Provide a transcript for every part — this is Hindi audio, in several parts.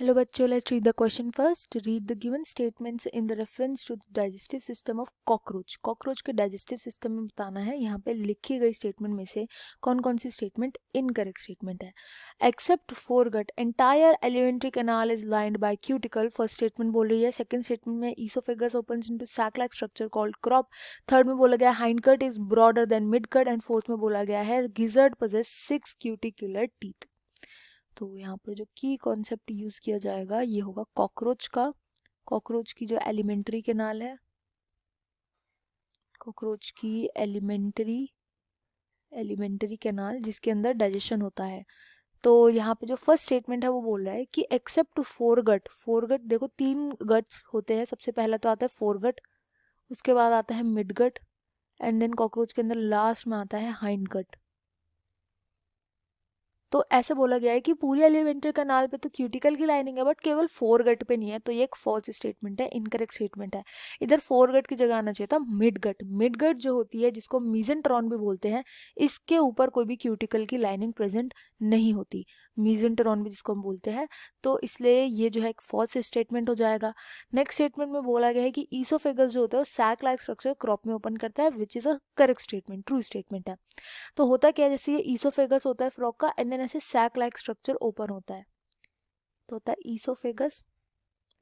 Hello बच्चों, let's read the question first. Read the given statements in the reference to the digestive system of cockroach. cockroach के digestive system में बताना है. यहाँ पे लिखी गई statement में से कौन कौन सी statement incorrect statement है. Except foregut, entire alimentary canal is lined by cuticle. First statement बोल रही है. Second statement में esophagus opens into sac-like structure called crop. Third में बोला गया hindgut is broader than midgut and fourth में बोला गया है gizzard possess 6 cuticular teeth. तो यहाँ पर जो की कॉन्सेप्ट यूज किया जाएगा ये होगा कॉकरोच का. कॉकरोच की जो एलिमेंट्री कैनाल है, कॉकरोच की एलिमेंट्री कैनाल जिसके अंदर डाइजेशन होता है. तो यहाँ पे जो फर्स्ट स्टेटमेंट है वो बोल रहा है कि एक्सेप्ट फोरगट. फोरगट देखो 3 गट्स होते हैं. सबसे पहला तो आता है फोरगट, उसके बाद आता है मिडगट एंड देन कॉकरोच के अंदर लास्ट में आता है हाइंडगट. तो ऐसे बोला गया है कि पूरी एलिमेंट्री कैनाल पे तो क्यूटिकल की लाइनिंग है बट केवल फोरगट पे नहीं है. तो ये एक फॉल्स स्टेटमेंट है, इनकरेक्ट स्टेटमेंट है. इधर फोरगट की जगह आना चाहिए था मिडगट. मिडगट जो होती है जिसको मीजेंटेरॉन भी बोलते हैं, इसके ऊपर कोई भी क्यूटिकल की लाइनिंग प्रेजेंट नहीं होती. मीजेंटेरॉन भी जिसको हम बोलते हैं, तो इसलिए ये जो है एक फॉल्स स्टेटमेंट हो जाएगा. नेक्स्ट स्टेटमेंट में बोला गया है कि ईसोफेगस जो होता है वो सैक लाइक स्ट्रक्चर क्रॉप में ओपन करता है, which is a correct statement, true statement है. तो होता क्या है, जैसे ये ईसोफेगस होता है फ्रॉग का एंड देन ऐसे सैक लाइक स्ट्रक्चर ओपन होता है. तो होता है ईसोफेगस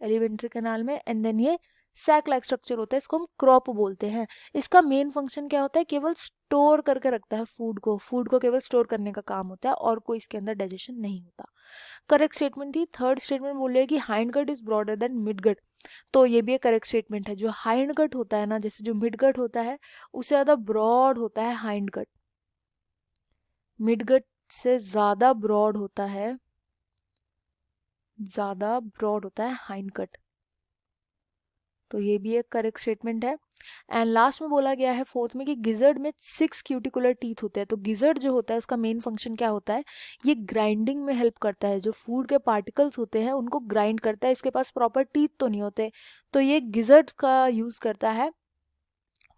एलिमेंट्री कैनाल में एंड देन ये सैक लाइक स्ट्रक्चर होता है, इसको हम क्रॉप बोलते हैं. इसका मेन फंक्शन क्या होता है, केवल स्टोर करके रखता है फूड को केवल स्टोर करने का काम होता है और कोई इसके अंदर डाइजेशन नहीं होता. करेक्ट स्टेटमेंट थी. थर्ड स्टेटमेंट बोल रहे हैं कि hind gut is broader than mid gut. तो ये भी एक करेक्ट स्टेटमेंट है. जो हाइंड गट होता है ना, जैसे जो मिड गट होता है उससे ज्यादा ब्रॉड होता है हाइंड गट. मिडगट से ज्यादा ब्रॉड होता है हाइंडगट. तो ये भी एक करेक्ट स्टेटमेंट है. एंड लास्ट में बोला गया है फोर्थ में कि गिजर्ड में 6 क्यूटिकुलर टीथ होते हैं. तो गिजर्ड जो होता है उसका मेन फंक्शन क्या होता है, ये ग्राइंडिंग में हेल्प करता है. जो फूड के पार्टिकल्स होते हैं उनको ग्राइंड करता है. इसके पास प्रॉपर टीथ तो नहीं होते, तो ये गिजर्ड्स का यूज करता है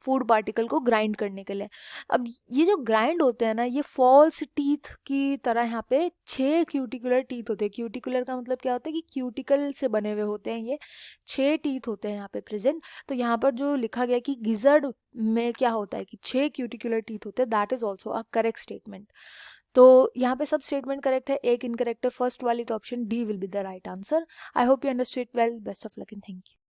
फूड पार्टिकल को ग्राइंड करने के लिए. अब ये जो ग्राइंड होते हैं ना, ये फॉल्स टीथ की तरह यहाँ पे 6 क्यूटिकुलर टीथ होते हैं. क्यूटिकुलर का मतलब क्या होता है कि क्यूटिकल से बने हुए होते हैं. ये 6 टीथ होते हैं यहाँ पे प्रेजेंट. तो यहाँ पर जो लिखा गया कि गिजर्ड में क्या होता है कि 6 क्यूटिकुलर टीथ होते हैं, that is also a correct statement. तो यहाँ पे सब स्टेटमेंट करेक्ट है, एक इनकरेक्ट है. फर्स्ट वाली तो option D will be the right answer. I hope you understood well. Best of luck and thank you.